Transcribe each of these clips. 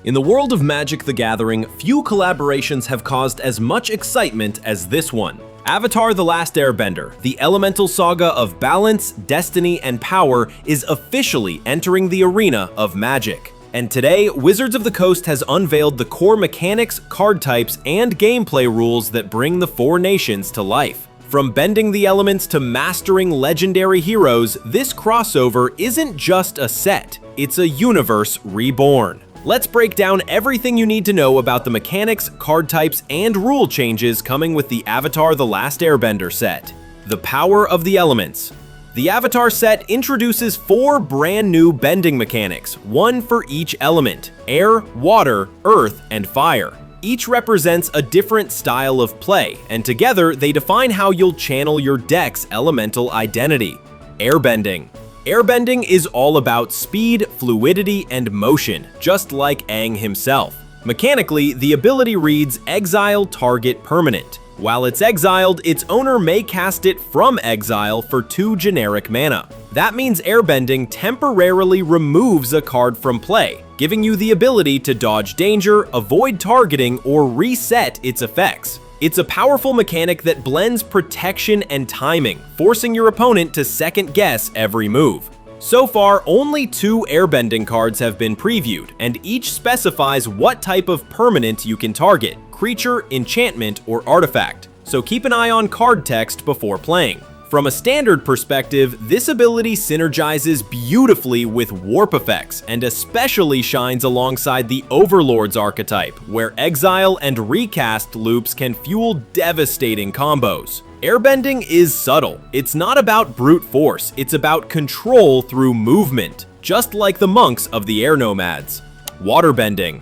In the world of Magic the Gathering, few collaborations have caused as much excitement as this one. Avatar: The Last Airbender, the elemental saga of balance, destiny, and power, is officially entering the arena of Magic. And today, Wizards of the Coast has unveiled the core mechanics, card types, and gameplay rules that bring the four nations to life. From bending the elements to mastering legendary heroes, this crossover isn't just a set, it's a universe reborn. Let's break down everything you need to know about the mechanics, card types, and rule changes coming with the Avatar: The Last Airbender set. The power of the elements. The Avatar set introduces 4 brand new bending mechanics, one for each element: air, water, earth, and fire. Each represents a different style of play, and together they define how you'll channel your deck's elemental identity. Airbending. Airbending is all about speed, fluidity, and motion, just like Aang himself. Mechanically, the ability reads Exile Target Permanent. While it's exiled, its owner may cast it from exile for 2 generic mana. That means Airbending temporarily removes a card from play, giving you the ability to dodge danger, avoid targeting, or reset its effects. It's a powerful mechanic that blends protection and timing, forcing your opponent to second-guess every move. So far, only 2 airbending cards have been previewed, and each specifies what type of permanent you can target: creature, enchantment, or artifact. So keep an eye on card text before playing. From a standard perspective, this ability synergizes beautifully with warp effects, and especially shines alongside the Overlord's archetype, where exile and recast loops can fuel devastating combos. Airbending is subtle. It's not about brute force, it's about control through movement, just like the monks of the Air Nomads. Waterbending.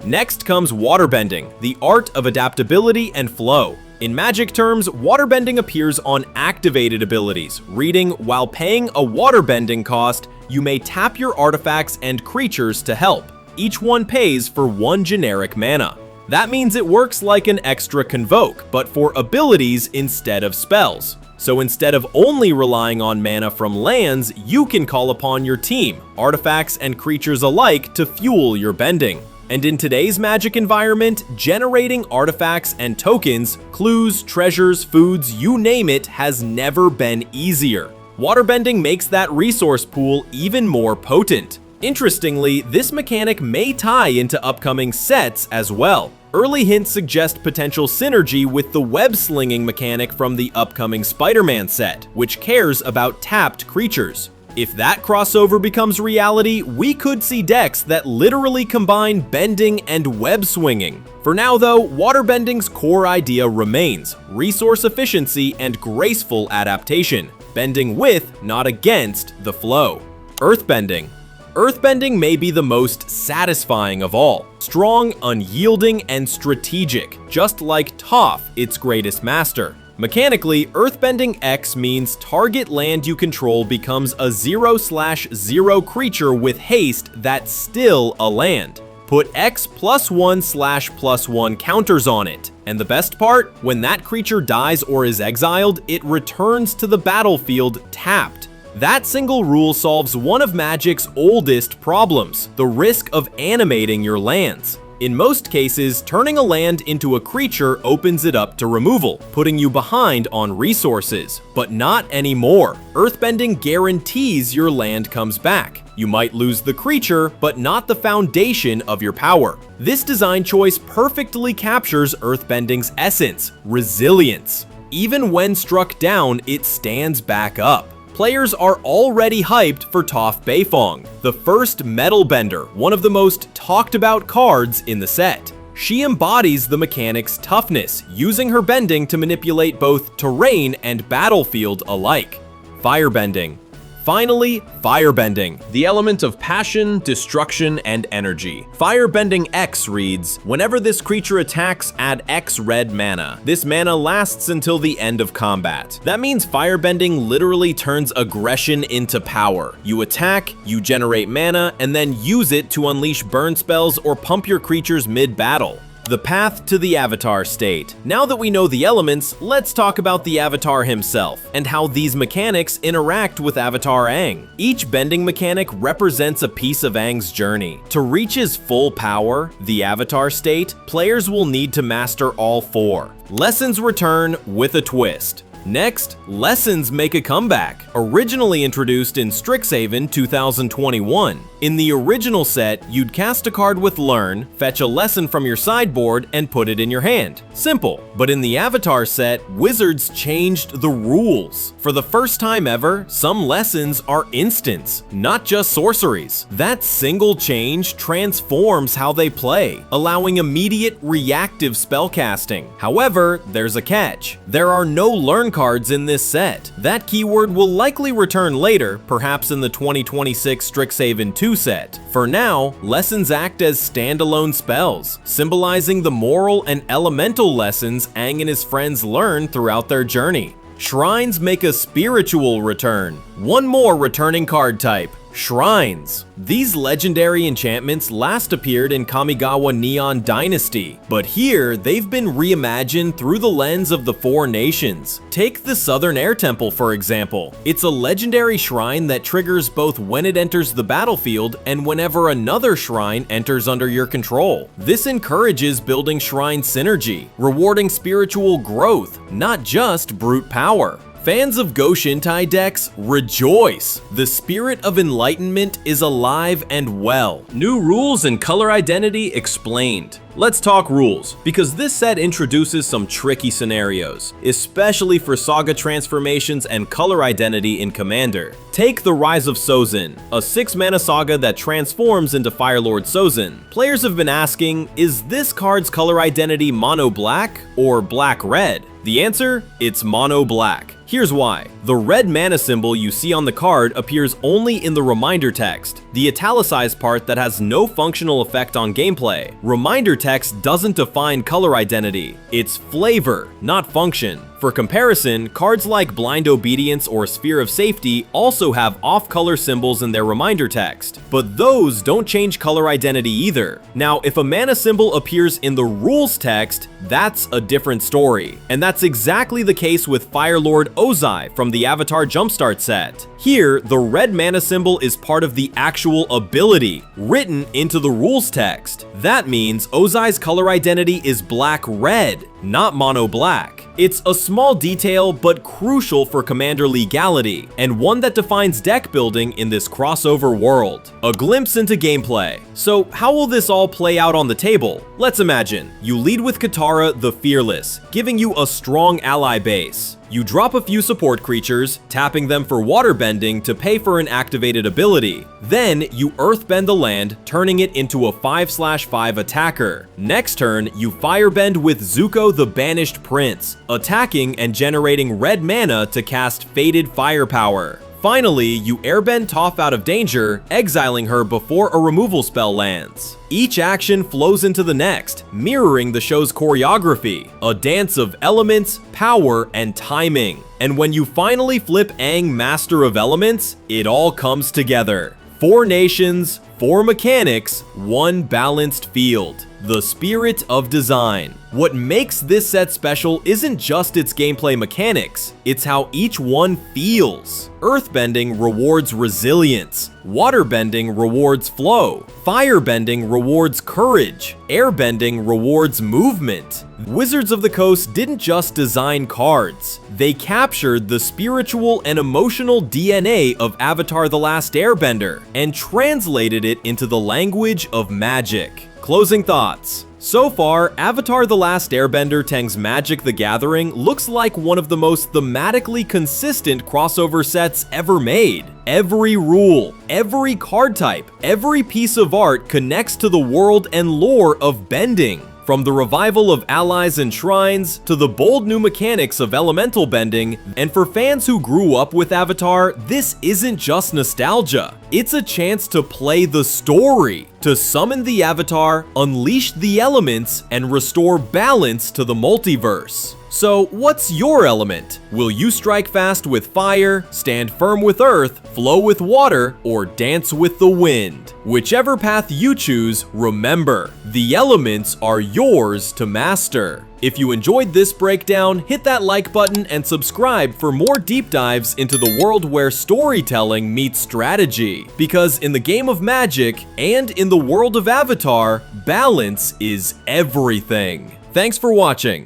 Next comes Waterbending, the art of adaptability and flow. In Magic terms, waterbending appears on activated abilities, reading, while paying a waterbending cost, you may tap your artifacts and creatures to help. Each one pays for 1 generic mana. That means it works like an extra Convoke, but for abilities instead of spells. So instead of only relying on mana from lands, you can call upon your team, artifacts and creatures alike to fuel your bending. And in today's Magic environment, generating artifacts and tokens, clues, treasures, foods, you name it, has never been easier. Waterbending makes that resource pool even more potent. Interestingly, this mechanic may tie into upcoming sets as well. Early hints suggest potential synergy with the web-slinging mechanic from the upcoming Spider-Man set, which cares about tapped creatures. If that crossover becomes reality, we could see decks that literally combine bending and web swinging. For now though, waterbending's core idea remains: resource efficiency and graceful adaptation, bending with, not against, the flow. Earthbending. Earthbending may be the most satisfying of all. Strong, unyielding, and strategic, just like Toph, its greatest master. Mechanically, Earthbending X means target land you control becomes a 0/0 creature with haste that's still a land. Put X +1/+1 counters on it. And the best part? When that creature dies or is exiled, it returns to the battlefield tapped. That single rule solves one of Magic's oldest problems: the risk of animating your lands. In most cases, turning a land into a creature opens it up to removal, putting you behind on resources. But not anymore. Earthbending guarantees your land comes back. You might lose the creature, but not the foundation of your power. This design choice perfectly captures Earthbending's essence: resilience. Even when struck down, it stands back up. Players are already hyped for Toph Beifong, the first metal bender, one of the most talked about cards in the set. She embodies the mechanic's toughness, using her bending to manipulate both terrain and battlefield alike. Firebending. Finally, Firebending, the element of passion, destruction, and energy. Firebending X reads, whenever this creature attacks, add X red mana. This mana lasts until the end of combat. That means Firebending literally turns aggression into power. You attack, you generate mana, and then use it to unleash burn spells or pump your creatures mid-battle. The path to the avatar state. Now that we know the elements, let's talk about the avatar himself and how these mechanics interact with Avatar Aang. Each bending mechanic represents a piece of Aang's journey. To reach his full power, the avatar state, players will need to master all 4. Lessons return with a twist. Next, lessons make a comeback, originally introduced in Strixhaven 2021. In the original set, you'd cast a card with Learn, fetch a lesson from your sideboard, and put it in your hand. Simple. But in the Avatar set, Wizards changed the rules. For the first time ever, some lessons are instants, not just sorceries. That single change transforms how they play, allowing immediate reactive spellcasting. However, there's a catch. There are no Learn cards in this set. That keyword will likely return later, perhaps in the 2026 Strixhaven 2 set. For now, lessons act as standalone spells, symbolizing the moral and elemental lessons Aang and his friends learn throughout their journey. Shrines make a spiritual return. One more returning card type. Shrines. These legendary enchantments last appeared in Kamigawa Neon Dynasty, but here they've been reimagined through the lens of the 4 nations. Take the Southern Air Temple for example. It's a legendary shrine that triggers both when it enters the battlefield and whenever another shrine enters under your control. This encourages building shrine synergy, rewarding spiritual growth, not just brute power. Fans of Go Shintai decks, rejoice! The spirit of enlightenment is alive and well. New rules and color identity explained. Let's talk rules, because this set introduces some tricky scenarios, especially for saga transformations and color identity in Commander. Take the Rise of Sozin, a 6-mana saga that transforms into Firelord Sozin. Players have been asking, is this card's color identity mono-black or black-red? The answer? It's mono-black. Here's why. The red mana symbol you see on the card appears only in the reminder text, the italicized part that has no functional effect on gameplay. Reminder text doesn't define color identity, it's flavor, not function. For comparison, cards like Blind Obedience or Sphere of Safety also have off-color symbols in their reminder text, but those don't change color identity either. Now, if a mana symbol appears in the rules text, that's a different story. And that's exactly the case with Firelord Ozai from the Avatar Jumpstart set. Here, the red mana symbol is part of the actual ability, written into the rules text. That means Ozai's color identity is black-red, not mono-black. It's a small detail, but crucial for Commander legality, and one that defines deck building in this crossover world. A glimpse into gameplay. So how will this all play out on the table? Let's imagine. You lead with Katara the Fearless, giving you a strong ally base. You drop a few support creatures, tapping them for Waterbending to pay for an activated ability. Then, you Earthbend the land, turning it into a 5/5 attacker. Next turn, you Firebend with Zuko the Banished Prince, attacking and generating red mana to cast Fated Firepower. Finally, you Airbend Toph out of danger, exiling her before a removal spell lands. Each action flows into the next, mirroring the show's choreography, a dance of elements, power, and timing. And when you finally flip Aang Master of Elements, it all comes together. 4 nations, 4 mechanics, 1 balanced field. The spirit of design. What makes this set special isn't just its gameplay mechanics, it's how each one feels. Earthbending rewards resilience, Waterbending rewards flow, Firebending rewards courage, Airbending rewards movement. Wizards of the Coast didn't just design cards, they captured the spiritual and emotional DNA of Avatar: The Last Airbender and translated it into the language of magic. Closing thoughts. So far, Avatar: The Last Airbender Teng's Magic the Gathering looks like one of the most thematically consistent crossover sets ever made. Every rule, every card type, every piece of art connects to the world and lore of bending. From the revival of allies and shrines, to the bold new mechanics of elemental bending, and for fans who grew up with Avatar, this isn't just nostalgia. It's a chance to play the story, to summon the Avatar, unleash the elements, and restore balance to the multiverse. So, what's your element? Will you strike fast with fire, stand firm with earth, flow with water, or dance with the wind? Whichever path you choose, remember, the elements are yours to master. If you enjoyed this breakdown, hit that like button and subscribe for more deep dives into the world where storytelling meets strategy. Because in the game of Magic, and in the world of Avatar, balance is everything. Thanks for watching.